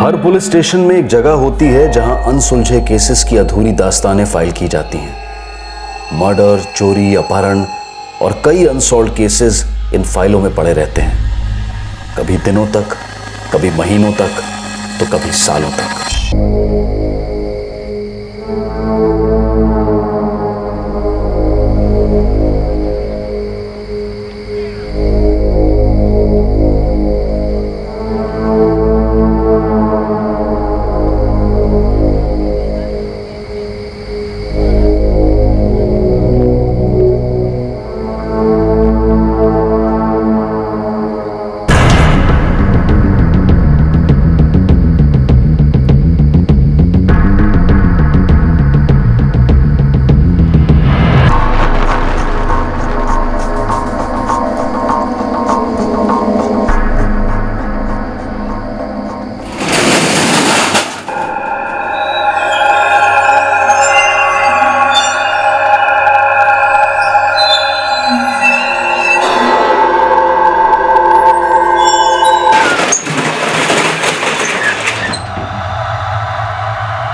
हर police station में एक जगह होती है जहां अनसुलझे केसेस की अधूरी दास्तानें फाइल की जाती हैं। मर्डर, चोरी, अपहरण और कई अनसॉल्व्ड केसेस इन फाइलों में पड़े रहते हैं, कभी दिनों तक, कभी महीनों तक, तो कभी सालों तक।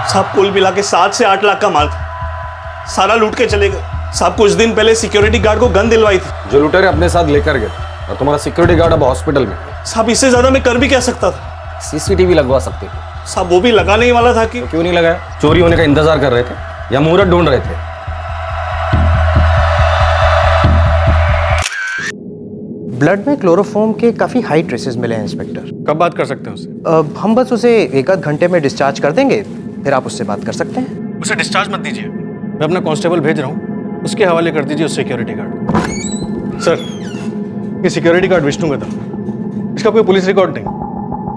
साहब कुल मिला के 7 से 8 लाख का माल था, सारा लूट के चले गए। साहब कुछ दिन पहले सिक्योरिटी गार्ड को गन दिलवाई थी। जो लुटेरे अपने साथ लेकर गए और तुम्हारा सिक्योरिटी गार्ड अब हॉस्पिटल में। साहब इससे ज्यादा मैं कर भी क्या सकता था? सीसीटीवी लगवा सकते थे। साहब वो भी लगाने ही वाला था कि क्यों नहीं लगाया? चोरी होने का इंतजार कर रहे थे या मुहूर्त ढूंढ रहे थे? ब्लड में क्लोरोफॉर्म के काफी हाई ट्रेसेस मिले हैं इंस्पेक्टर। कब बात कर सकते हैं उससे? हम बस उसे 1 आध घंटे में डिस्चार्ज कर देंगे, फिर आप उससे बात कर सकते हैं। उसे डिस्चार्ज मत दीजिए, मैं अपना कांस्टेबल भेज रहा हूँ, उसके हवाले कर दीजिए उस सिक्योरिटी गार्ड को। सर, ये सिक्योरिटी गार्ड विष्णु का था, इसका कोई पुलिस रिकॉर्ड नहीं,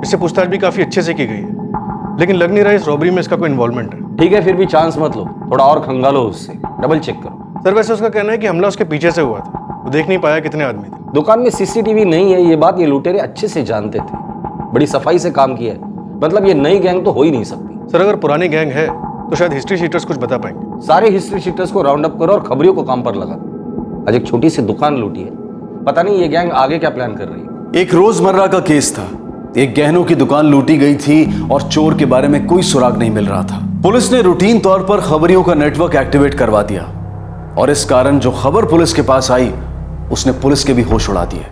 इससे पूछताछ भी काफी अच्छे से की गई है, लेकिन लग नहीं रहा इस रॉबरी में इसका कोई इन्वॉल्वमेंट है। ठीक है, फिर भी चांस मत लो, थोड़ा और खंगालो उससे, डबल चेक करो। सर वैसे उसका कहना है कि हमला उसके पीछे से हुआ था, वो देख नहीं पाया कितने आदमी थे। दुकान में सीसीटीवी नहीं है, ये बात ये लुटेरे अच्छे से जानते थे, बड़ी सफाई से काम किया है, मतलब ये नई गैंग तो हो ही नहीं सकती। सर अगर पुरानी गैंग है तो शायद हिस्ट्री शीटर्स कुछ बता पाएंगे। सारे हिस्ट्री शीटर्स को राउंड अप करो और खबरियों को काम पर लगा। आज एक छोटी सी दुकान लूटी है, पता नहीं ये गैंग आगे क्या प्लान कर रही है। एक रोजमर्रा का केस था, एक गहनों की दुकान लूटी गई थी और चोर के बारे में कोई सुराग नहीं मिल रहा था। पुलिस ने रूटीन तौर पर खबरियों का नेटवर्क एक्टिवेट करवा दिया और इस कारण जो खबर पुलिस के पास आई उसने पुलिस के भी होश उड़ा दिए।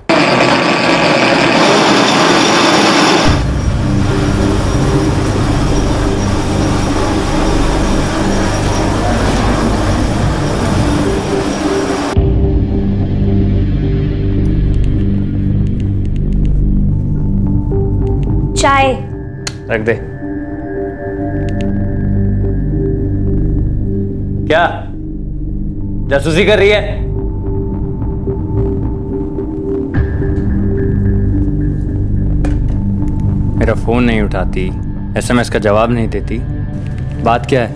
चाय रख दे। क्या जासूसी कर रही है? मेरा फोन नहीं उठाती, एसएमएस का जवाब नहीं देती, बात क्या है?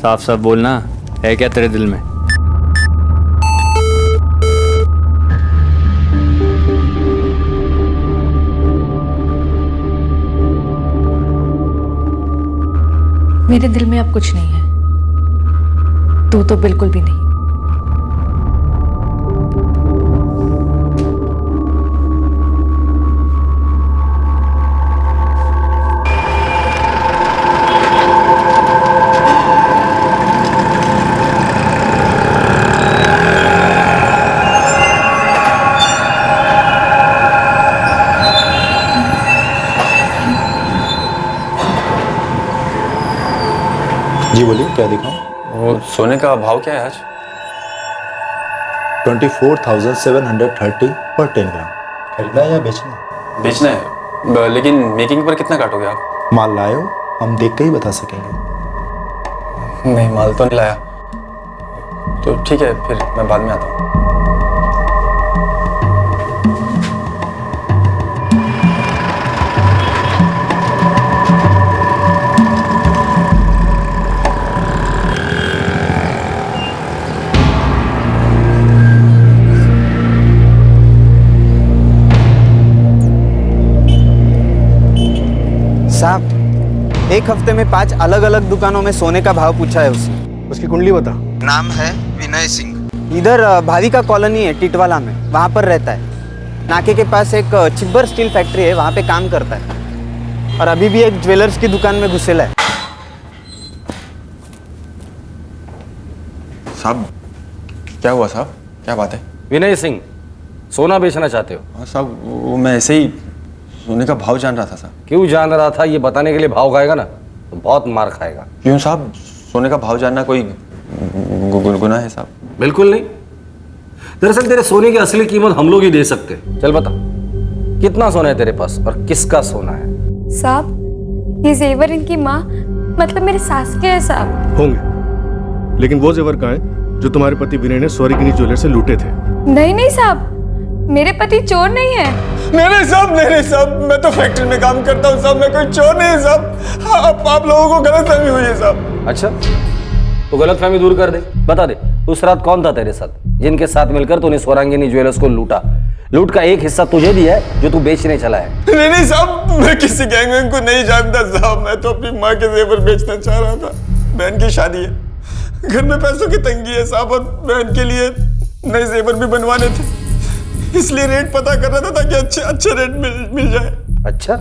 साफ साफ बोलना, है क्या तेरे दिल में? मेरे दिल में अब कुछ नहीं है, तू तो बिल्कुल भी नहीं। जी बोलिए, क्या दिखाऊं? वो सोने का भाव क्या है आज? 24,730 पर 10 ग्राम। खरीदना है या बेचना है? बेचना है, लेकिन मेकिंग पर कितना काटोगे आप? माल लाए हो, हम देख के ही बता सकेंगे। नहीं, माल तो नहीं लाया। तो ठीक है, फिर मैं बाद में आता हूँ। साहब, एक हफ्ते में 5 अलग अलग दुकानों में सोने का भाव पूछा है उसने। उसकी कुंडली बता। नाम है विनय सिंह। इधर भाविका कॉलोनी है टिटवाला में, वहाँ पर रहता है। नाके के पास एक चिब्बर स्टील फैक्ट्री है, वहाँ पे काम करता है। और अभी भी एक ज्वेलर्स की दुकान में घुसेला है। साहब क्या हुआ साहब, क्या बात है? विनय सिंह, सोना बेचना चाहते हो? हाँ साहब, वो मैं ऐसे ही सोने का भाव जान रहा था साहब। क्यों जान रहा था ये बताने के लिए भाव खाएगा ना तो बहुत मार खाएगा। क्यों साहब, सोने का भाव जानना कोई गुनाह है साहब? बिल्कुल नहीं। दरअसल तेरे सोने की असली कीमत हम लोग ही दे सकते हैं। चल बता, कितना सोना है तेरे पास और किसका सोना है? साहब, ये जेवर इनकी माँ मतलब मेरे सास के है साहब। होंगे, लेकिन वो जेवर कहाँ है जो तुम्हारे पति विनय ने स्वर्गिनी ज्वेलर से लूटे थे? नहीं नहीं साहब, मेरे पति चोर नहीं है। नहीं साहब, मैं तो फैक्ट्री में काम करता हूँ साहब, मैं कोई चोर नहीं है साहब। आप लोगों को गलतफहमी हुई है साहब। अच्छा, तो गलतफहमी दूर कर दे। बता दे, उस रात कौन था तेरे साथ जिनके साथ मिलकर तूने स्वरांगिनी ज्वेलर्स को लूटा? लूट का एक हिस्सा तुझे दिया है जो तू बेचने चला है। नहीं साहब, मैं किसी गैंग को नहीं जानता साहब। मैं तो अपनी माँ के जेवर बेचना चाह रहा था। बहन की शादी है, घर में पैसों की तंगी है साहब, और बहन के लिए नए जेवर भी बनवाने थे, इसलिए रेट पता कर रहा था ताकि अच्छे रेट मिल जाए। अच्छा,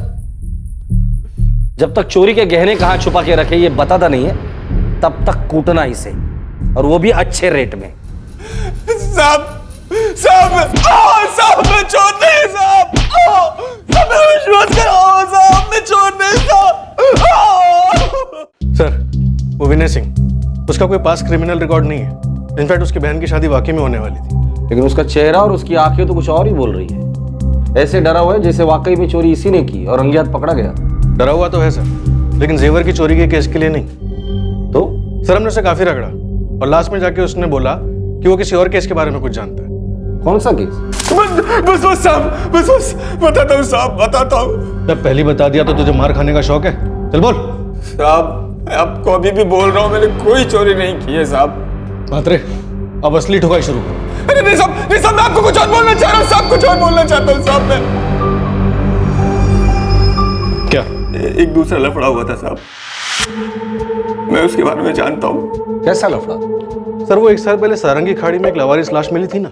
जब तक चोरी के गहने कहाँ छुपा के रखे ये बताता नहीं है तब तक कूटना इसे, और वो भी अच्छे रेट में। साहब मैं चोर नहीं साहब, मैं विश्वास करो साहब, मैं चोर नहीं साहब। सर, वो विनय सिंह, उसका कोई पास क्रिमिनल रिकॉर्ड नहीं है। इनफैक्ट उसकी बहन की शादी वाकई में होने वाली थी, लेकिन उसका चेहरा और उसकी आंखें तो कुछ और ही बोल रही है। ऐसे डरा हुआ है जैसे वाकई में चोरी इसी ने की और रंगे हाथ पकड़ा गया। डरा हुआ तो है सर, लेकिन जेवर की चोरी के केस के लिए नहीं। तो सर, हमने उसे काफी रगड़ा और लास्ट में जाके उसने बोला कि वो किसी और केस के बारे में कुछ जानता है। कौन सा केस? बस साहब, बस बताता हूँ साहब, बताता हूँ। जब पहली बता दिया तो तुझे मार खाने का शौक है? चल बोल। साहब, मैं आपको अभी भी बोल रहा हूँ, मैंने कोई चोरी नहीं की है साहब। मात्रे, अब असली ठुकाई शुरू करो। अरे नहीं साहब, मैं आपको कुछ और बोलना चाह रहा हूँ साहब, कुछ और बोलना चाहता हूँ साहब। मैं क्या? एक दूसरा लफड़ा हुआ था साहब, मैं उसके बारे में जानता हूँ। कैसा लफड़ा? सर, वो 1 साल पहले सारंगी खाड़ी में एक लावारिस लाश मिली थी ना।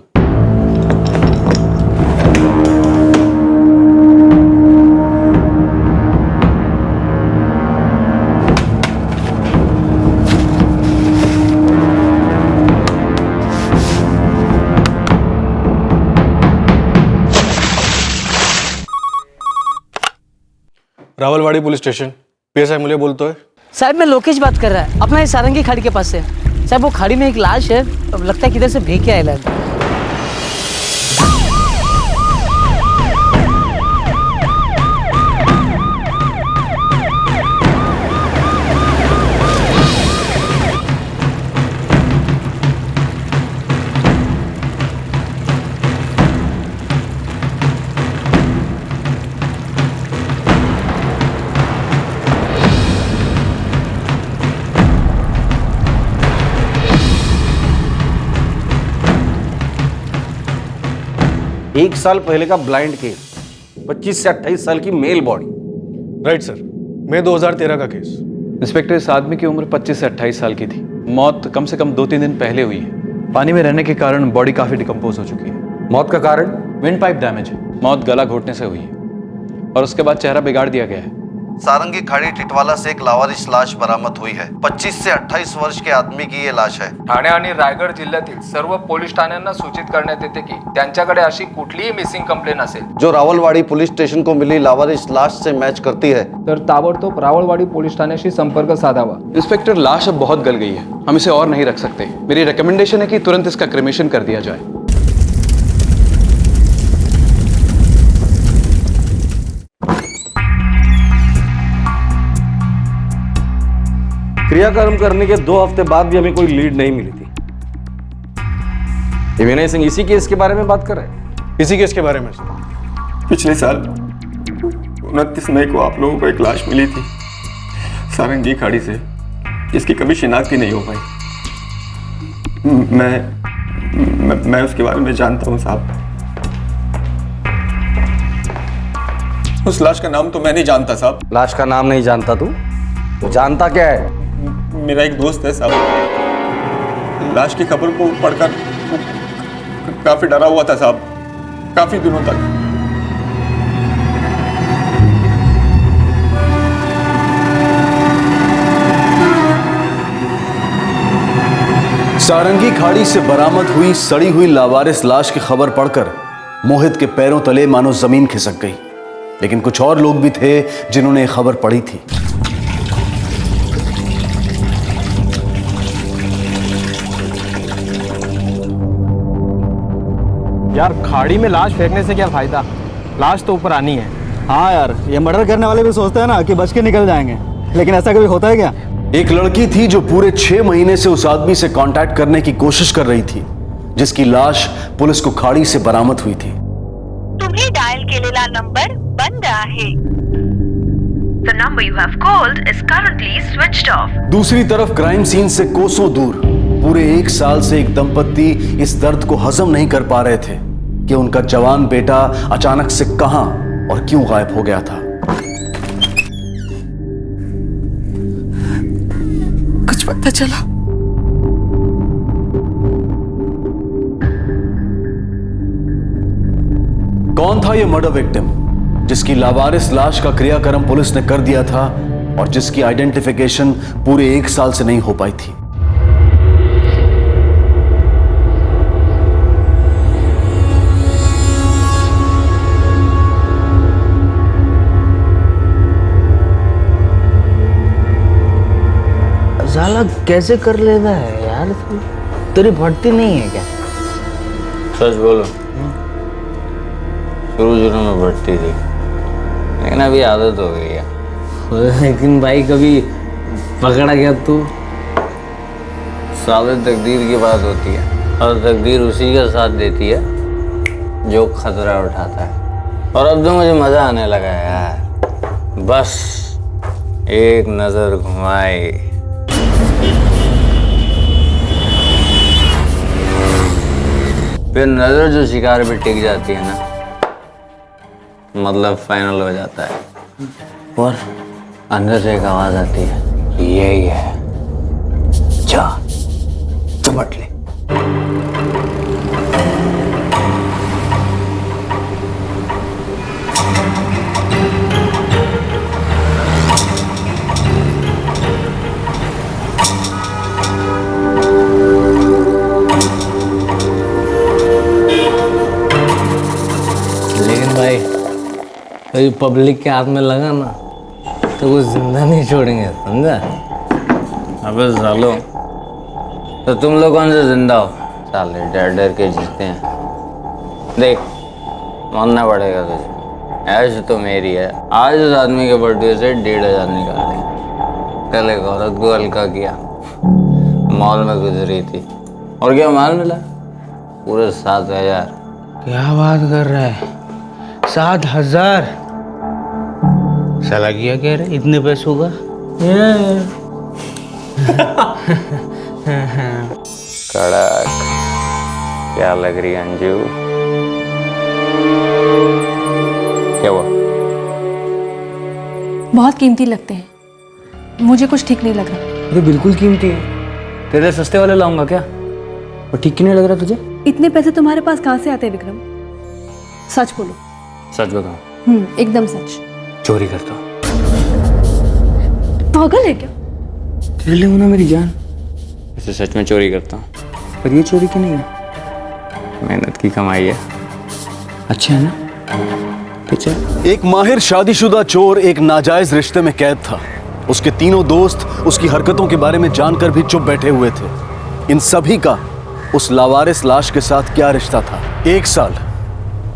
रावलवाड़ी पुलिस स्टेशन, पीएसआई मुले बोलते है। साहब, मैं लोकेश बात कर रहा है, अपना ये सारंगी खाड़ी के पास से। साहब, वो खाड़ी में एक लाश है, अब लगता है किधर से फेंक के आया है। एक साल पहले का ब्लाइंड केस, 25 से 28 साल की मेल बॉडी। राइट सर, मई 2013 का केस। इंस्पेक्टर, इस आदमी की उम्र 25 से 28 साल की थी। मौत कम से कम 2-3 दिन पहले हुई है। पानी में रहने के कारण बॉडी काफी डिकम्पोज हो चुकी है। मौत का कारण? विंड पाइप डैमेज है। मौत गला घोटने से हुई है और उसके बाद चेहरा बिगाड़ दिया गया है। सारंगी खाड़ी टिटवाला से एक लावारिस लाश बरामद हुई है। 25 से 28 वर्ष के आदमी की ये लाश है। ठाणे आणि रायगड जिल्ह्यातील सर्व पोलीस ठाण्यांना सूचित करण्यात येते की त्यांच्याकडे अशी कुठलीही मिसिंग कंप्लेन असेल जो रावलवाड़ी पुलिस स्टेशन को मिली लावारिस लाश से मैच करती है तर ताबडतोब रावळवाडी पोलीस ठाण्याशी संपर्क साधावा। इंस्पेक्टर, लाश अब बहुत गल गई है, हम इसे और नहीं रख सकते। मेरी रिकमेंडेशन है कि तुरंत इसका क्रिमेशन कर दिया जाए। क्रियाकर्म करने के 2 हफ्ते बाद भी हमें कोई लीड नहीं मिली थी। ये विनय सिंह इसी केस के बारे में बात कर रहे हैं? इसी केस के बारे में। पिछले साल 29 मई को आप लोगों को एक लाश मिली थी सारंगी खाड़ी से, जिसकी कभी शिनाख्त ही नहीं हो पाई। मैं उसके बारे में जानता हूं साहब। उस लाश का नाम तो मैं नहीं जानता साहब। लाश का नाम नहीं जानता तू? तो जानता क्या है? मेरा एक दोस्त है साहब, लाश की खबर को पढ़कर काफी डरा हुआ था साहब, काफी दिनों तक। सारंगी खाड़ी से बरामद हुई सड़ी हुई लावारिस लाश की खबर पढ़कर मोहित के पैरों तले मानो जमीन खिसक गई। लेकिन कुछ और लोग भी थे जिन्होंने खबर पढ़ी थी। यार खाड़ी में लाश फेंकने से क्या फायदा, लाश तो ऊपर आनी है। हाँ यार, ये मर्डर करने वाले भी सोचते हैं ना कि बच के निकल जाएंगे, लेकिन ऐसा कभी होता है क्या? एक लड़की थी जो पूरे 6 महीने से उस आदमी से कांटेक्ट करने की कोशिश कर रही थी जिसकी लाश पुलिस को खाड़ी से बरामद हुई थी। तुम्हें डायल केलेला नंबर बंद आहे। The number you have called is currently switched off. दूसरी तरफ क्राइम सीन से कोसों दूर पूरे 1 साल से एक दंपत्ति इस दर्द को हजम नहीं कर पा रहे थे कि उनका जवान बेटा अचानक से कहां और क्यों गायब हो गया था। कुछ पता चला? कौन था ये मर्डर विक्टिम जिसकी लावारिस लाश का क्रियाक्रम पुलिस ने कर दिया था और जिसकी आइडेंटिफिकेशन पूरे 1 साल से नहीं हो पाई थी? साला कैसे कर लेता है यार, तेरी फटती नहीं है क्या? सच बोलो, शुरू में बढ़ती थी लेकिन अभी आदत हो गई है। लेकिन भाई कभी पकड़ा गया तू? साले तकदीर की बात होती है और तकदीर उसी का साथ देती है जो खतरा उठाता है। और अब तो मुझे मजा आने लगा है यार, बस एक नजर घुमाई। फिर नजर जो शिकार पे टिक जाती है ना, मतलब फाइनल हो जाता है। और अंदर से एक आवाज आती है, यही है, जा चमट ले। लेकिन भाई कभी पब्लिक के हाथ में लगा ना तो वो जिंदा नहीं छोड़ेंगे, समझा? अबे सालो, तो तुम लोग कौन से जिंदा हो? साले डर डर के जीते हैं। देख, मानना पड़ेगा तुझे, ऐश तो मेरी है। आज उस आदमी के बर्थडे से 1500 निकाले। कल एक औरत को हल्का किया, मॉल में गुजरी थी, और क्या माल मिला? पूरे 7000। क्या बात कर रहा है? 7000? साला किया कह रहे इतने पैसों का? कड़क क्या लग रही है अंजू? क्या हुआ? बहुत कीमती लगते हैं, मुझे कुछ ठीक नहीं लग रहा। अरे बिल्कुल कीमती है, तेरे सस्ते वाले लाऊंगा क्या? और ठीक क्यों नहीं लग रहा तुझे? इतने पैसे तुम्हारे पास कहाँ से आते हैं विक्रम? सच बोलो। सच बताओ। एकदम सच। चोरी करता हूँ। पागल है क्या? तेरे लिए होना मेरी जान। इसे सच में चोरी करता हूँ। पर ये चोरी क्यों नहीं है? मेहनत की कमाई है। अच्छा है ना? तो चल। एक माहिर शादीशुदा चोर एक नाजायज रिश्ते में कैद था। उसके तीनों दोस्त उसकी हरकतों के बारे में जानकर भी चुप बैठे हुए थे। इन सभी का उस लावारिस लाश के साथ क्या रिश्ता था? 1 साल,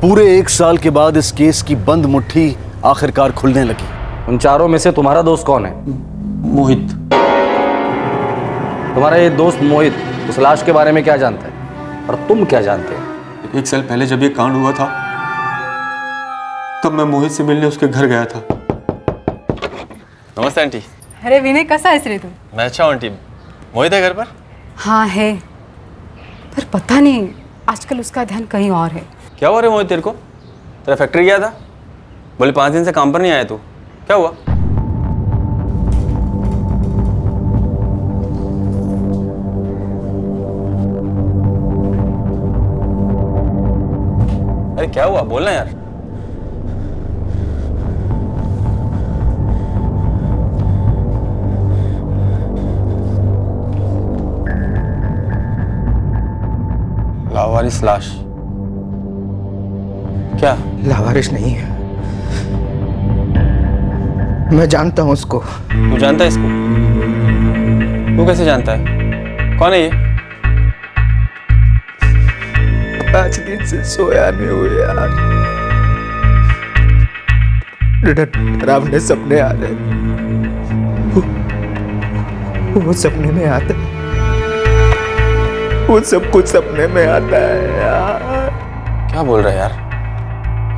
पूरे 1 साल के बाद इस केस की बंद मुट्ठी आखिरकार खुलने लगी। उन चारों में से तुम्हारा दोस्त कौन है? मोहित। तुम्हारा ये दोस्त मोहित उस लाश के बारे में क्या जानता है और तुम क्या जानते हो? 1 साल पहले जब ये कांड हुआ था तब मैं मोहित से मिलने उसके घर गया था। नमस्ते आंटी। अरे विनय, कसा आहेस रे तू? मैं अच्छा हूँ आंटी। मोहित है घर पर? हाँ है, पर पता नहीं आजकल उसका ध्यान कहीं और है। क्या हुआ रे मोहित तेरे को? तेरा फैक्ट्री गया था, बोले 5 दिन से काम पर नहीं आया तू, क्या हुआ? अरे क्या हुआ, बोलना यार। लावारिस लाश। क्या? लावारिस नहीं है, मैं जानता हूं उसको। तू जानता है इसको? तू कैसे जानता है? कौन है ये? 5 दिन से सोया नहीं हूं यार, डरावने सपने आ रहे, वो सपने में आता है, वो सब कुछ सपने में आता है यार। क्या बोल रहा है यार?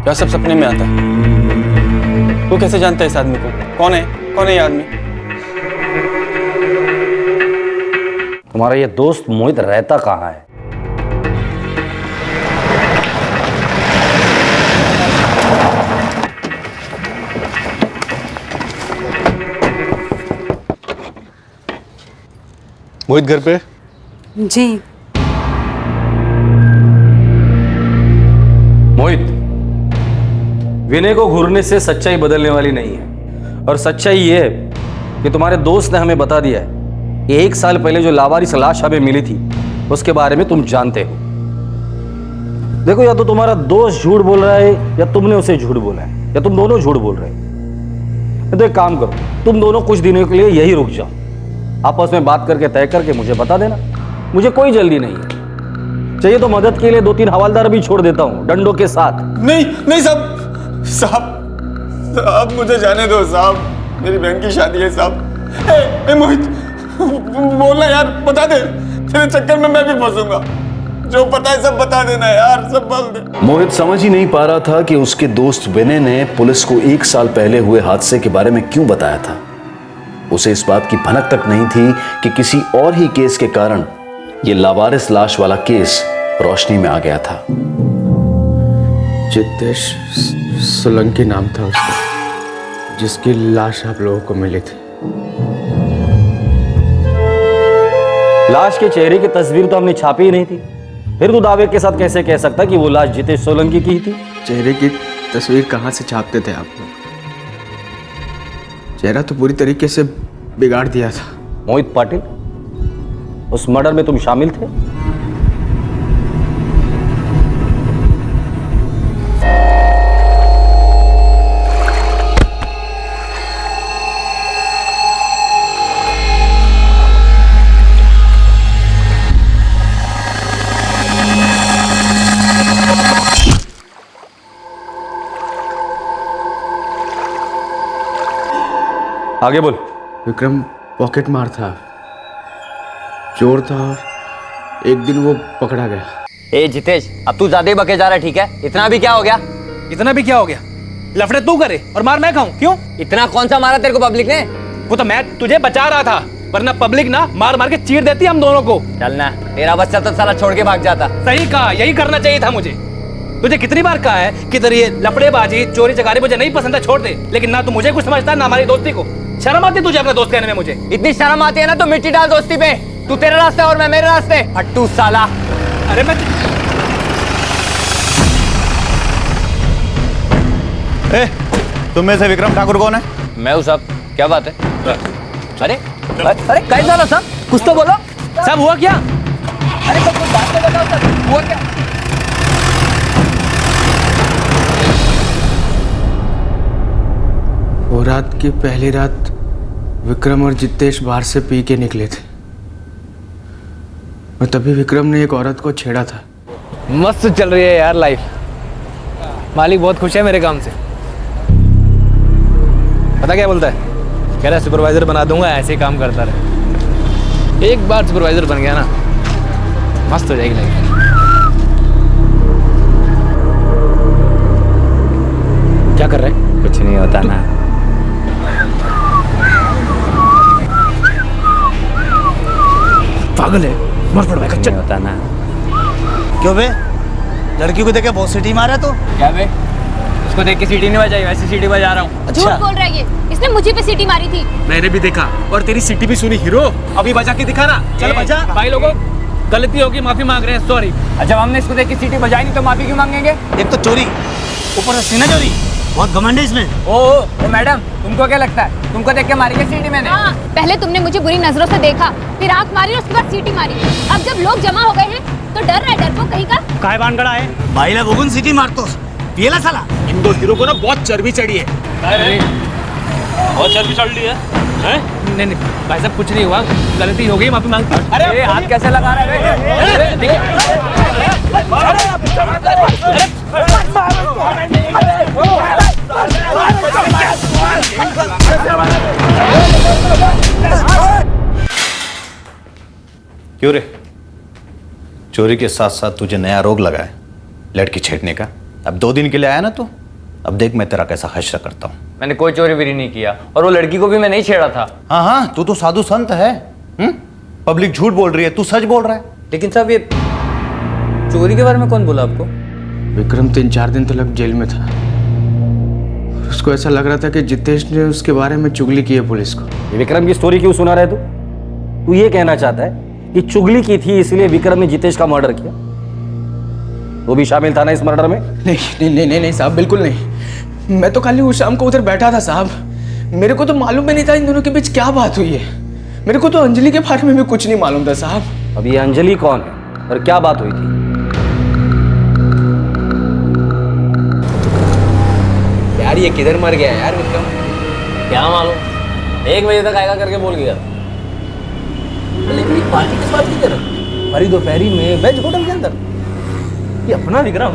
क्या सब सपने में आता है? तू कैसे जानता है इस आदमी को? कौन है? कौन है ये आदमी? तुम्हारा ये दोस्त मोहित रहता कहाँ है? मोहित घर पे? जी। मोहित, विनय को घूरने से सच्चाई बदलने वाली नहीं है, और सच्चाई ये है कि तुम्हारे दोस्त ने हमें बता दिया है कि 1 साल पहले जो लावारिस लाश हमें मिली थी उसके बारे में तुम जानते हो। देखो, या तो तुम्हारा दोस्त झूठ बोल रहा है या तुमने उसे झूठ बोला है, या तुम दोनों झूठ बोल रहे हो। तो एक काम करो, तुम दोनों कुछ दिनों के लिए यही रुक जाओ, आपस में बात करके तय करके मुझे बता देना। मुझे कोई जल्दी नहीं है, चाहिए तो मदद के लिए 2-3 हवालदार भी छोड़ देता हूं डंडों के साथ। नहीं नहीं साहब, साहब मुझे जाने दो साहब, मेरी बहन की शादी है साहब। ए मोहित, बोलना यार, बता दे, तेरे चक्कर में मैं भी फंसूंगा। जो पता है सब बता देना यार, सब बोल दे। मोहित समझ ही नहीं पा रहा था कि उसके दोस्त विनय ने पुलिस को 1 साल पहले हुए हादसे के बारे में क्यों बताया था। उसे इस बात की भनक तक नहीं थी कि किसी और ही केस के कारण ये लावारिस लाश वाला केस रोशनी में आ गया था। जितेश सोलंकी नाम था उसका, जिसकी लाश आप लोगों को मिली थी। लाश के चेहरे की तस्वीर तो हमने छापी ही नहीं थी, फिर तू दावे के साथ कैसे कह सकता कि वो लाश जितेश सोलंकी की थी? चेहरे की तस्वीर कहां से छापते थे आप लोग? चेहरा तो पूरी तरीके से बिगाड़ दिया था। मोहित पाटिल, उस मर्डर में तुम शामिल थे? आगे बोल। विक्रम पॉकेट मार था, चोर था, और एक दिन वो पकड़ा गया। ए जितेश, अब तू ज्यादा ही बके जा रहा है, ठीक है? इतना भी क्या हो गया? इतना भी क्या हो गया? लफड़े तू करे और मार मैं खाऊं, क्यों? इतना कौन सा मारा तेरे को पब्लिक ने? वो तो मैं तुझे बचा रहा था, वरना पब्लिक ना मार मार के चीर देती हम दोनों को। चलना, तेरा बस चलता साला छोड़ के भाग जाता। सही कहा, यही करना चाहिए था मुझे। तुझे कितनी बार कहा है कि तेरी ये लफड़ेबाजी, चोरी चकारी मुझे नहीं पसंद है, छोड़ दे, लेकिन ना तू मुझे कुछ समझता है ना हमारी दोस्ती को। शर्म आती तुझे अपने दोस्त कहने में? मुझे इतनी शर्म आती है ना तो मिट्टी डाल दोस्ती पे। तू तेरे रास्ते और मैं मेरे रास्ते। हट्टू साला। अरे मैं तुम में से विक्रम ठाकुर कौन है? मैं हूँ साहब। क्या बात है? अरे अरे कैसा साला साहब, कुछ तो बोलो साहब। हुआ क्या? अरे कुछ बात तो बताओ सर, हुआ क्या? वो रात की पहली रात विक्रम और जितेश बाहर से पी के निकले थे, और तभी विक्रम ने एक औरत को छेड़ा था। मस्त चल रही है यार लाइफ, मालिक बहुत खुश है मेरे काम से। पता क्या बोलता है? कह रहा है सुपरवाइजर बना दूंगा, ऐसे ही काम करता रहे। एक बार सुपरवाइजर बन गया ना, मस्त हो जाएगी लाइफ। क्या कर रहे हैं? कुछ नहीं होता ना। पागल है, मर पड़ भाई, नहीं होता ना। क्यों बे? लड़की को देखे बहुत सीटी मारा तो? क्या बे? उसको देख के सीटी नहीं बजाई, वैसे सीटी बजा रहा हूँ। झूठ बोल रहा है ये, इसने मुझे पे सीटी मारी थी। मैंने भी देखा और तेरी सीटी भी सुनी। हीरो, अभी बजा के दिखा ना। चल बजा। भाई लोगों, गलती होगी, माफी मांग रहे हैं, सॉरी। जब हमने इसको देख के सीटी बजाई नहीं तो माफी क्यों मांगेंगे? एक तो चोरी, ऊपर से सीना चोरी, बहुत घमंड है इसमें। ओ मैडम, तुमको क्या लगता है तुमको देख के मारी है सीटी मैंने? पहले तुमने मुझे बुरी नजरों से देखा, फिर आंख मारी और उसके बाद सीटी मारी। अब जब लोग जमा हो गए हैं तो डर रहा है डरपोक कहीं का। काय भानगड़ा है भाईला बघून सिटी मारतोस पियला साला इन दो हीरो को ना बहुत चर्बी चढ़ी है। अरे बहुत चर्बी चढ़ ली है हैं? नहीं नहीं भाई साहब कुछ नहीं हुआ गलती हो गई माफी मांगता हूं। अरे हाथ कैसे लगा रहा क्यों रे? चोरी के साथ साथ तुझे नया रोग लगा है, लड़की छेड़ने का। अब 2 दिन के लिए आया ना तू, अब देख मैं तेरा कैसा हश्र करता हूँ। मैंने कोई चोरी वोरी नहीं किया और वो लड़की को भी मैं नहीं छेड़ा था। हाँ हाँ, तू तो साधु संत है। पब्लिक झूठ बोल रही है, तू सच बोल रहा है। लेकिन साहब ये चोरी के बारे में कौन बोला आपको? विक्रम 3-4 दिन तक जेल में था। उसको ऐसा लग रहा था कि जितेश ने उसके बारे में चुगली की है पुलिस को। ये विक्रम की स्टोरी क्यों सुना रहा है तू ये कहना चाहता है कि चुगली की थी इसलिए विक्रम ने जितेश का मर्डर किया? वो भी शामिल था ना इस मर्डर में? नहीं साहब, बिल्कुल नहीं। मैं तो खाली उस शाम को उधर बैठा था साहब। मेरे को तो मालूम ही नहीं था इन दोनों के बीच क्या बात हुई है। मेरे को तो अंजलि के बारे में भी कुछ नहीं मालूम था साहब। अब ये अंजलि कौन है और क्या बात हुई थी? यार ये किधर मर गया यार विक्रम? क्या मालूम, 1 बजे तक आएगा करके बोल गया। लेकिन ये पार्टी किस बात की कर रहा? भरी दोपहरी में वेज होटल के अंदर ये अपना विक्रम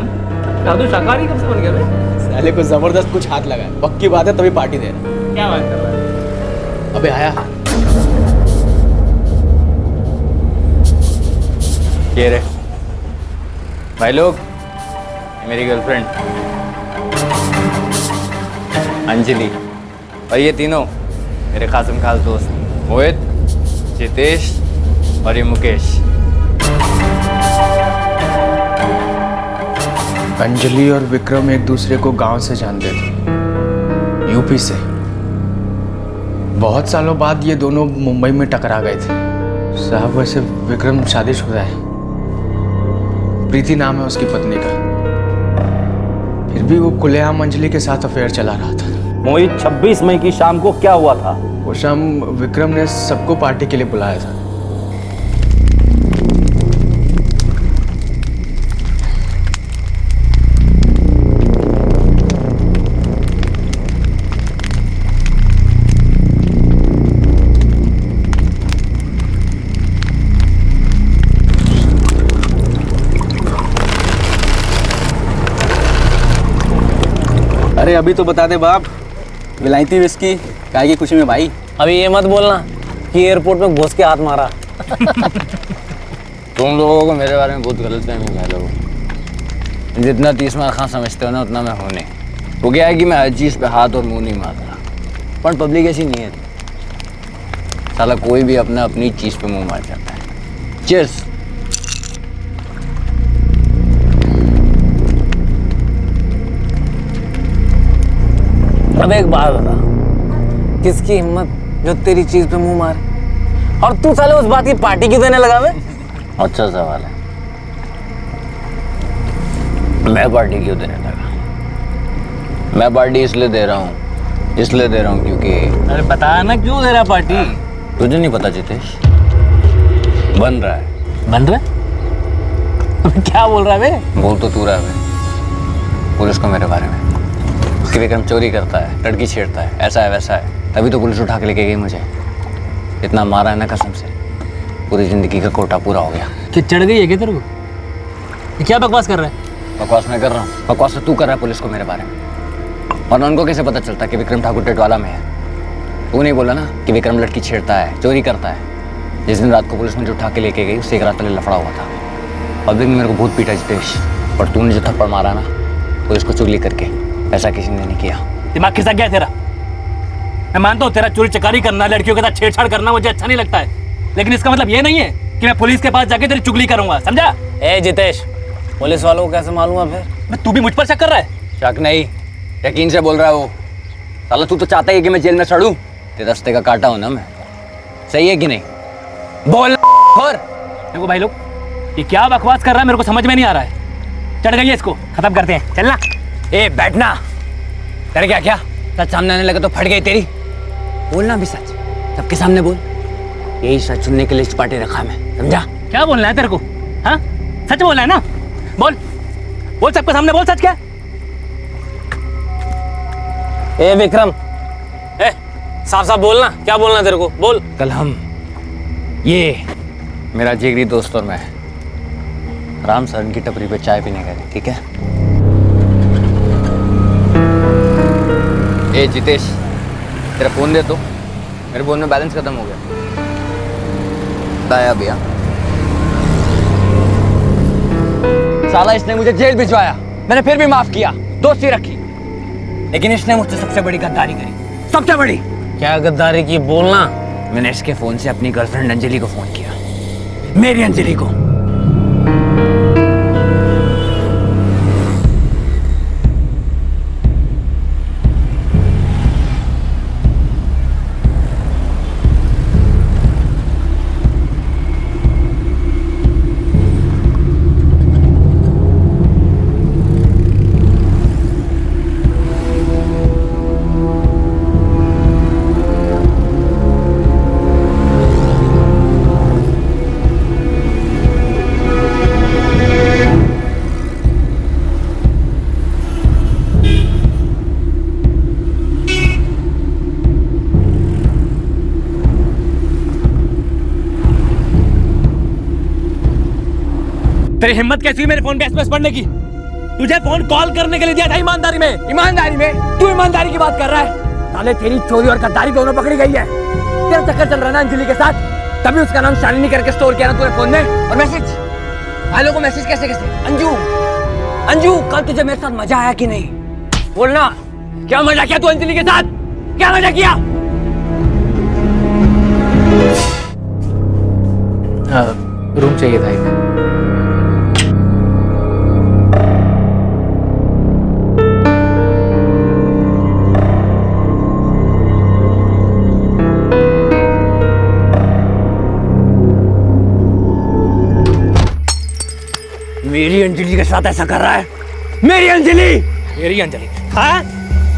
साधु शाकाहारी कब से बन गया भाई? साले को जबरदस्त कुछ हाथ लगा है, पक्की बात है तभी पार्टी दे रहा है। क्या बात कर रहा है? अबे आया ये रे भाई लोग, ये मेरी गर्लफ्रेंड अंजलि और ये तीनों मेरे खासम खास दोस्त मोहित, जितेश और ये मुकेश। अंजलि और विक्रम एक दूसरे को गांव से जानते थे, यूपी से। बहुत सालों बाद ये दोनों मुंबई में टकरा गए थे। साहब वैसे विक्रम शादीशुदा है, प्रीति नाम है उसकी पत्नी का। फिर भी वो खुलेआम अंजलि के साथ अफेयर चला रहा था। मोहित, 26 मई की शाम को क्या हुआ था? वो शाम विक्रम ने सबको पार्टी के लिए बुलाया था। अरे अभी तो बता दे बाप, विलायती विस्की काय की खुशी में भाई। अभी ये मत बोलना कि एयरपोर्ट में घुस के हाथ मारा। तुम लोगों को मेरे बारे में बहुत गलत फहमी है लोगों। जितना 30 खां समझते हो ना उतना मैं होने। वो क्या है कि मैं हर चीज़ पे हाथ और मुंह नहीं मारता, पर पब्लिक ऐसी नहीं है। साला कोई भी अपनी चीज़ पे मुंह मार जाता है। चीयर्स। अब एक बात बता, किसकी हिम्मत जो तेरी चीज पे मुंह मारे? और तू साले उस बात की पार्टी क्यों देने लगा बे? अच्छा सवाल है। मैं पार्टी क्यों देने लगा? मैं पार्टी इसलिए दे रहा हूँ क्योंकि अरे बता ना क्यों दे रहा पार्टी? तुझे नहीं पता जितेश? बन रहा है। क्या बोल रहा है बे? बोल तो तू रहा है पुलिस को मेरे बारे में कि विक्रम चोरी करता है, लड़की छेड़ता है, ऐसा है वैसा है। तभी तो पुलिस उठा के लेके गई मुझे। इतना मारा है ना कसम से, पूरी जिंदगी का कोटा पूरा हो गया। कि चढ़ गई है क्या तेरे को? ये क्या बकवास कर रहा है? बकवास मैं कर रहा हूँ? बकवास तो तू कर रहा है पुलिस को मेरे बारे में। और उनको कैसे पता चलता कि विक्रम ठाकुर टेटवाला में है? तू नहीं बोला ना कि विक्रम लड़की छेड़ता है, चोरी करता है। जिस दिन रात को पुलिस मुझे उठा के लेके गई उससे 1 रात पहले लफड़ा हुआ था। पब्लिक ने मेरे को बहुत पीटा जितेश, पर तूने जो थप्पड़ मारा ना पुलिस को चुगली करके, ऐसा किसी ने नहीं किया। दिमाग खिसक गया तेरा। मैं मानता हूँ तेरा चोरी चकारी करना, लड़कियों के साथ छेड़छाड़ करना मुझे अच्छा नहीं लगता है, लेकिन इसका मतलब ये नहीं है कि मैं पुलिस के पास जाके तेरी चुगली करूंगा, समझा? ए जितेश, पुलिस वालों को कैसे मालूम है फिर? तू भी मुझ पर शक कर रहा है? शक नहीं, यकीन से बोल रहा है वो। साला तू तो चाहता है कि मैं जेल में सड़ूं? तेरे रास्ते का काटा हूं ना मैं, सही है कि नहीं? बोल। और देखो भाई लोग, ये क्या बकवास कर रहा है मेरे को समझ में नहीं आ रहा है। चढ़ गई है, इसको खत्म करते हैं, चलना। ए बैठना। तेरे क्या सच सामने आने लगा तो फट गई तेरी। बोलना भी सच, सबके सामने बोल। यही सच सुनने के लिए इस पार्टी रखा मैं, समझा? क्या बोलना है तेरे को? हाँ, सच बोला है ना? बोल बोल, सबके सामने बोल, सच क्या? ए विक्रम, ए साफ साफ बोलना, क्या बोलना तेरे को, बोल। कल हम ये मेरा जिगरी दोस्त और मैं राम सरन की टपरी पे चाय पीने गए, ठीक है? ए जितेश, तेरा फोन दे तो, मेरे फोन में बैलेंस खत्म हो गया। बताया भैया, साला इसने मुझे जेल भिजवाया, मैंने फिर भी माफ किया, दोस्ती रखी, लेकिन इसने मुझसे सबसे बड़ी गद्दारी करी, सबसे बड़ी। क्या गद्दारी की, बोलना। मैंने इसके फोन से अपनी गर्लफ्रेंड अंजलि को फोन किया, मेरी अंजलि को। तेरी हिम्मत कैसी हुई मेरे फोन पे एसएमएस पढ़ने की? तुझे फोन कॉल करने के लिए दिया था ईमानदारी में। ईमानदारी में? तू ईमानदारी की बात कर रहा है? साले तेरी चोरी और गद्दारी दोनों पकड़ी गई है। तेरा चक्कर चल रहा है ना अंजलि के साथ, तभी उसका नाम शालिनी करके स्टोर किया ना तूने फोन में। और मैसेज, आलो को मैसेज कैसे कैसे? अंजू, अंजू कल तुझे मेरे साथ मजा आया कि नहीं? बोलना, क्या मजा किया तू अंजलि के साथ? क्या मजा किया? रूम चाहिए था एक। मेरी अंजलि के साथ ऐसा कर रहा है? मेरी अंजलि? तेरी अंजलि? हाँ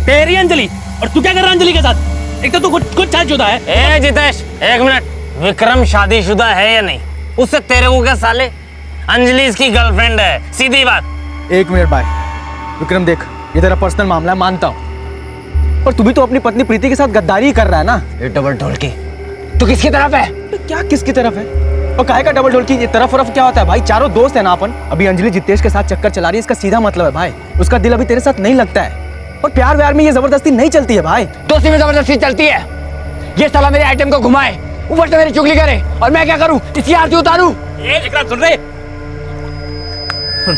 तेरी अंजलि? और तू क्या कर रहा है अंजलि के साथ? एक तो तू खुद शादीशुदा है। ए जितेश, एक मिनट, विक्रम शादीशुदा है या नहीं? उससे तेरे को क्या साले? अंजलि इसकी गर्लफ्रेंड है, सीधी बात। एक मिनट भाई, विक्रम देख, ये तेरा पर्सनल मामला है, मानता हूँ, पर तू भी तो अपनी पत्नी प्रीति के साथ गद्दारी ही कर रहा है ना। ये डबल ढोलकी, तू किसकी तरफ है? क्या किसकी तरफ है? और काहे का डबल ढोलकी? ये तरफ क्या होता है भाई? चारों दोस्त है ना अपन। अभी अंजलि जितेश के साथ चक्कर चला रही है, इसका सीधा मतलब है भाई उसका दिल अभी तेरे साथ नहीं लगता है। और प्यार व्यार में ये जबरदस्ती नहीं चलती है भाई। दोस्ती में जबरदस्ती चलती है। ये साला मेरे आइटम को घुमाए, ऊपर से मेरी चुगली करे, और मैं क्या करूं? इसकी आरती उतारूं? ये विक्रम सुन रहे? सुन,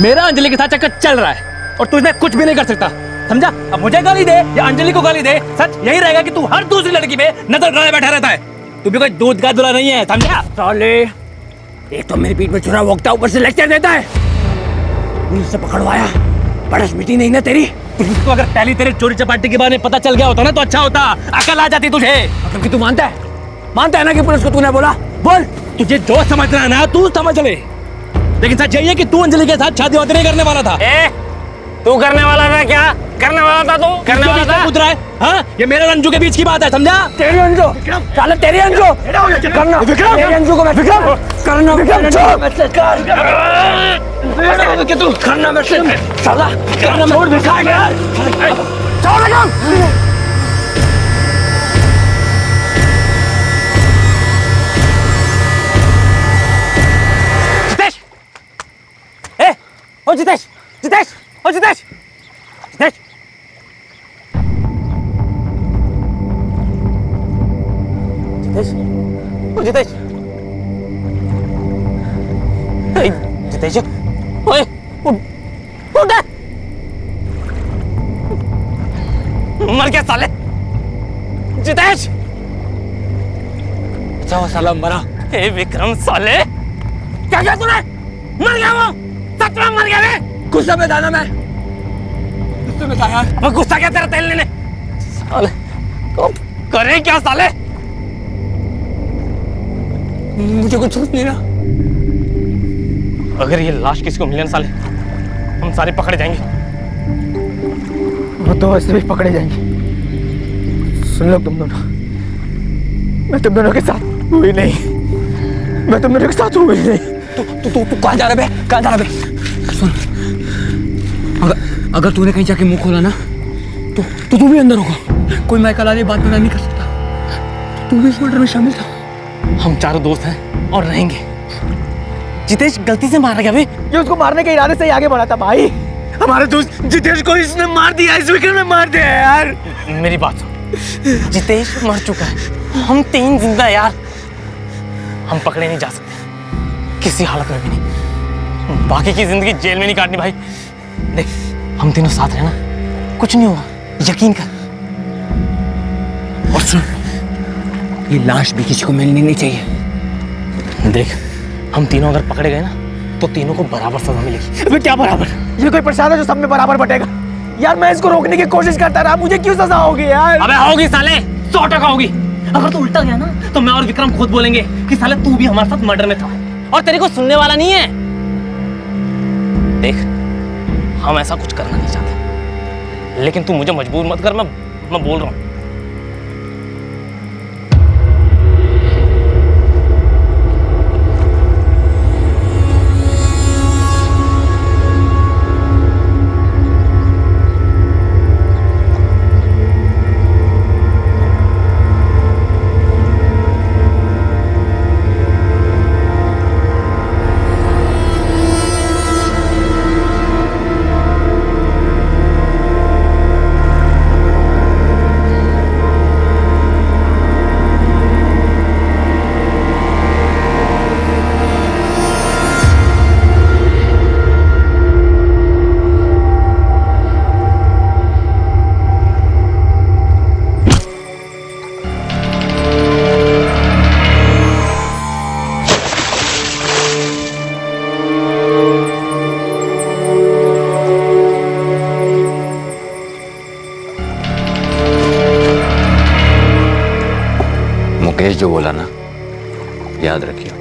मेरा अंजलि के साथ चक्कर चल रहा है और तू इसमें कुछ भी नहीं कर सकता, समझा? अब मुझे गाली दे या अंजलि को गाली दे, सच यही रहेगा कि तू हर दूसरी लड़की पे नजर लगाए बैठा रहता है। तू भी कोई दूध का दूल्हा नहीं है, समझा? साले, एक तो मेरी पीठ में छुरा भोंकता, ऊपर से लेक्चर देता है। पुलिस से पकड़वाया, बड़स मिटी नहीं ना तेरी? पुलिस को अगर पहली तेरे चोरी चपाटी के बारे में पता चल गया होता ना तो अच्छा होता, अकल आ जाती तुझे। मतलब कि तू मानता है ना कि पुलिस को तूने बोला? बोल, तुझे जो समझना है ना तू समझ ले, लेकिन सच यही है कि तू अंजलि के साथ शादी वादी नहीं करने वाला था। तू करने वाला था? क्या करने वाला था तू? करने वाला था? कूद रहा है? हाँ, ये मेरे रंजू के बीच की बात है, समझा? तेरी अंजू, साले तेरी अंजू करना, विक्रम तेरी अंजू को मैं विक्रम करना, विक्रम छोड़ मैसेज कर, कि तू करना मैसेज, साला करना, छोड़ दिखा यार, छोड़ विक्रम। जितेश, ए, ओ जितेश, जितेश, ओ जितेश, जितेश, जितेश, ओ जितेश, जितेश, ओए, उठ, मर गया साले, जितेश, अच्छा वो साला मरा। ए विक्रम साले, क्या किया तूने? मर गया वो, सच में मर गया वे। गुस्सा में था ना मैं, गुस्से में था यार। अब गुस्सा क्या तेरा तेल लेने? साले करे क्या साले? मुझे कुछ सोच नहीं रहा। अगर ये लाश किसी को मिले ना साले, हम सारे पकड़े जाएंगे। वो तो वैसे भी पकड़े जाएंगे। सुन लो तुम दोनों, मैं तुम दोनों के साथ हुई नहीं, मैं तुम दोनों के साथ हुई नहीं। तू कहाँ जा रहा है? कहाँ जा रहा है? सुन, अगर तूने कहीं जाके मुंह खोला ना तो तू भी अंदर होगा। कोई मैं कल आने बात बना नहीं कर सकता। तू भी इस मर्डर में शामिल था। हम चारों दोस्त हैं और रहेंगे। जितेश गलती से मारा गया भाई। ये उसको मारने के इरादे से ही आगे बढ़ा था भाई। हमारे दोस्त जितेश को इसने मार दिया, इस विक्रम ने मार दिया यार। मेरी बात सुन, जितेश मर चुका है, हम 3 जिंदा यार। हम पकड़े नहीं जा सकते किसी हालत में भी नहीं। बाकी की जिंदगी जेल में नहीं काटनी भाई। देख, हम तीनों साथ रहना, कुछ नहीं होगा, यकीन कर। और सुन, ये लाश भी किसी को मिलनी नहीं चाहिए। देख, हम तीनों अगर पकड़े गए ना तो तीनों को बराबर सजा मिलेगी। अबे क्या बराबर? ये कोई प्रसाद है जो सब में बराबर बटेगा? यार मैं इसको रोकने की कोशिश करता रहा, मुझे क्यों सजा होगी यार? अबे होगी साले, 100% होगी। अगर तू उल्टा गया ना तो मैं और विक्रम खुद बोलेंगे कि साले तू भी हमारे साथ मर्डर में था और तेरे को सुनने वाला नहीं है। देख, हम ऐसा कुछ करना नहीं चाहते, लेकिन तू मुझे मजबूर मत कर। मैं बोल रहा हूँ। मुकेश जो बोला ना, याद रखियो।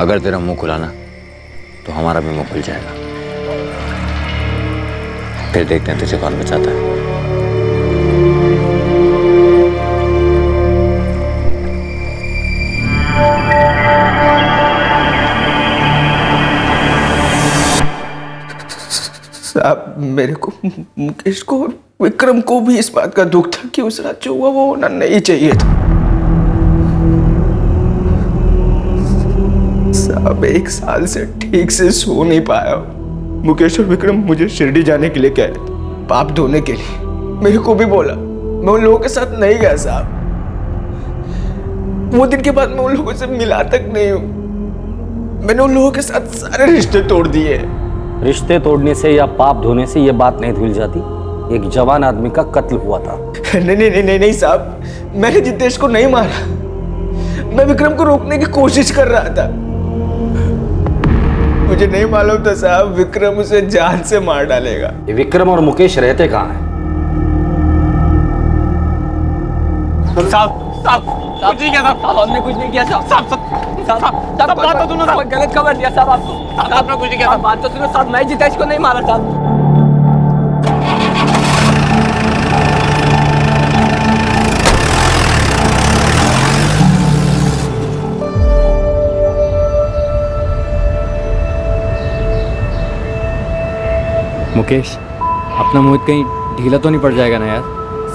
अगर तेरा मुंह खुला ना तो हमारा भी मुंह खुल जाएगा। फिर देखते हैं तुझे कौन बचाता है। साहब, मेरे को मुकेश को और विक्रम को भी इस बात का दुख था कि उस रात जो हुआ वो होना नहीं चाहिए था। साहब, 1 साल से ठीक से सो नहीं पाया। मुकेश और विक्रम मुझे शिरडी जाने के लिए कह रहे थे, पाप धोने के लिए। मेरे को भी बोला, मैं उन लोगों के साथ नहीं गया साहब। वो दिन के बाद मैं उन लोगों से मिला तक नहीं हूं। मैंने उन लोगों के साथ सारे रिश्ते तोड़ दिए। रिश्ते तोड़ने से या पाप धोने से ये बात नहीं धुल जाती। एक जवान आदमी का कत्ल हुआ था। नहीं साहब, मैंने जितेश को नहीं मारा। मैं विक्रम को रोकने की कोशिश कर रहा था। मुझे नहीं मालूम था साहब, विक्रम उसे जान से मार डालेगा। ये विक्रम और मुकेश रहते कहाँ हैं? साहब, कुछ नहीं किया साहब। हमने कुछ नहीं किया साहब। साहब, बात तो सुनो साहब। गलत खबर दिया साहब आपको। आपने कुछ नहीं किया। बात तो सुनो साहब, मैं जितेश को नहीं मारा साहब। मुकेश, अपना मोहित कहीं ढीला तो नहीं पड़ जाएगा ना यार?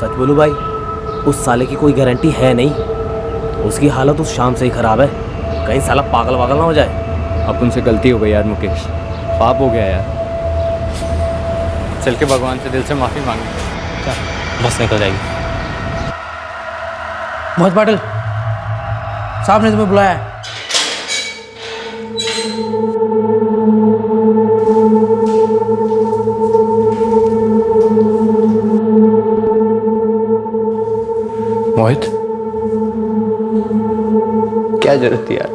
सच बोलूं भाई, उस साले की कोई गारंटी है नहीं। उसकी हालत उस शाम से ही खराब है, कहीं साला पागल वागल ना हो जाए। अपन से गलती हो गई यार मुकेश, पाप हो गया यार। चल के भगवान से दिल से माफी मांगे। बस निकल जाएगी। मोहित पाटिल साहब ने तुम्हें बुलाया है। मोहित, क्या जरूरत थी यार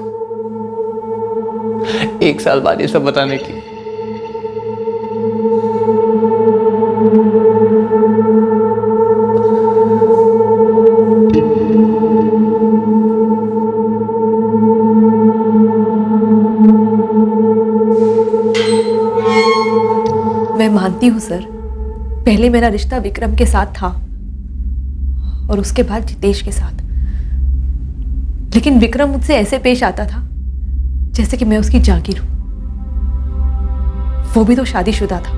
1 साल बाद ये सब बताने की? मैं मानती हूँ सर, पहले मेरा रिश्ता विक्रम के साथ था और उसके बाद जितेश के साथ। लेकिन विक्रम मुझसे ऐसे पेश आता था जैसे कि मैं उसकी जागीर हूं। वो भी तो शादीशुदा था,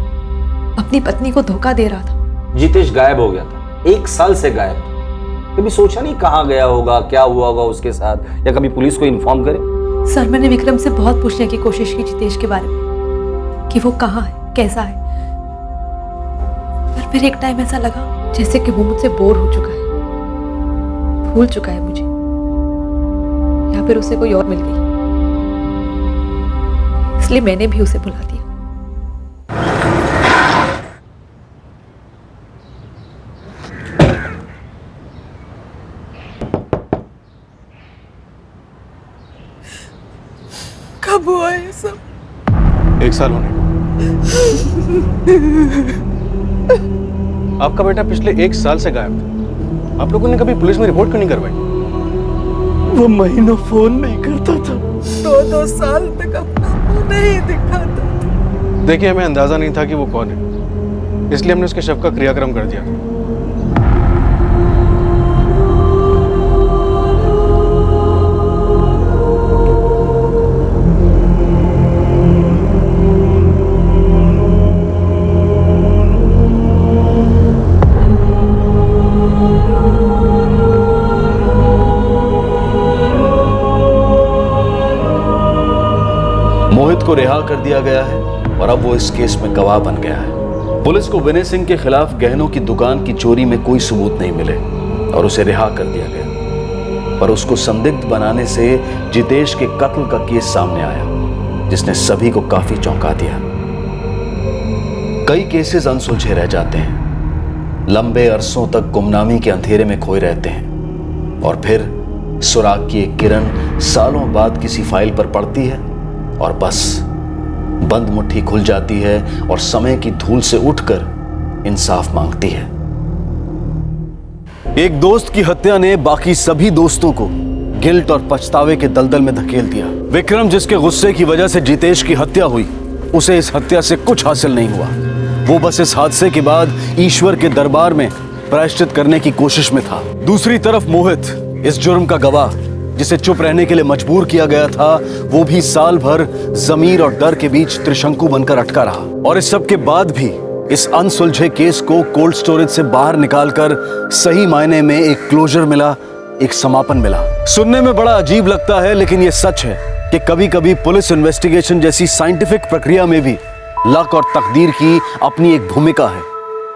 अपनी पत्नी को धोखा दे रहा था। जितेश गायब हो गया था, 1 साल से गायब था। कभी सोचा नहीं कहाँ गया होगा, क्या हुआ होगा उसके साथ, या कभी पुलिस को इन्फॉर्म करे? सर, मैंने विक्रम से बहुत पूछने की कोशिश की जितेश के बारे में, कि वो कहाँ है, कैसा है। पर फिर एक टाइम ऐसा लगा जैसे कि वो मुझसे बोर हो चुका है, भूल चुका है मुझे, या फिर उसे कोई और मिल गई। इसलिए मैंने भी उसे बुला दिया। कब हुआ ये सब? 1 साल होने को। आपका बेटा पिछले 1 साल से गायब था। आप लोगों ने कभी पुलिस में रिपोर्ट क्यों नहीं करवाई? वो महीनों फोन नहीं करता था, 2-2 साल तक अपना मुंह नहीं दिखाता था। देखिए, हमें अंदाजा नहीं था कि वो कौन है, इसलिए हमने उसके शव का क्रियाक्रम कर दिया। मोहित को रिहा कर दिया गया है और अब वो इस केस में गवाह बन गया है। पुलिस को विनय सिंह के खिलाफ गहनों की दुकान की चोरी में कोई सबूत नहीं मिले और उसे रिहा कर दिया गया। पर उसको संदिग्ध बनाने से जितेश के कत्ल का केस सामने आया, जिसने सभी को काफी चौंका दिया। कई केसेस अनसुलझे रह जाते हैं, लंबे अरसों तक गुमनामी के अंधेरे में खोए रहते हैं, और फिर सुराग की एक किरण सालों बाद किसी फाइल पर पड़ती है और बस बंद मुट्ठी खुल जाती है और समय की धूल से उठकर इंसाफ मांगती है। एक दोस्त की हत्या ने बाकी सभी दोस्तों को गिल्ट और पछतावे के दलदल में धकेल दिया। विक्रम, जिसके गुस्से की वजह से जितेश की हत्या हुई, उसे इस हत्या से कुछ हासिल नहीं हुआ। वो बस इस हादसे के बाद ईश्वर के दरबार में प्रायश्चित करने की कोशिश में था। दूसरी तरफ मोहित, इस जुर्म का गवाह, जिसे चुप रहने के लिए मजबूर किया गया था, वो भी साल भर ज़मीर और डर के बीच त्रिशंकु बनकर अटका रहा। और इस सब के बाद भी इस अनसुलझे केस को कोल्ड स्टोरेज से बाहर निकालकर सही मायने में एक क्लोजर मिला, एक समापन मिला। सुनने में बड़ा अजीब लगता है, लेकिन ये सच है कि कभी कभी पुलिस इन्वेस्टिगेशन जैसी साइंटिफिक प्रक्रिया में भी लक और तकदीर की अपनी एक भूमिका है,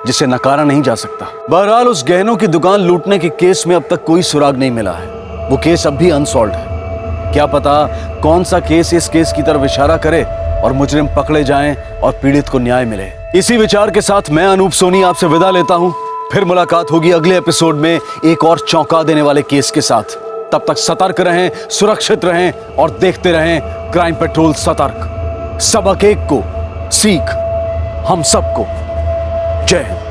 जिसे नकारा नहीं जा सकता। बहरहाल, उस गहनों की दुकान लूटने के केस में अब तक कोई सुराग नहीं मिला है। वो केस अब भी अनसॉल्व्ड है। क्या पता कौन सा केस इस केस की तरफ इशारा करे और मुजरिम पकड़े जाएं और पीड़ित को न्याय मिले। इसी विचार के साथ मैं अनूप सोनी आपसे विदा लेता हूं। फिर मुलाकात होगी अगले एपिसोड में एक और चौंका देने वाले केस के साथ। तब तक सतर्क रहें, सुरक्षित रहें और देखते रहें क्राइम पेट्रोल सतर्क। सबक एक को, सीख हम सबको। जय हिंद।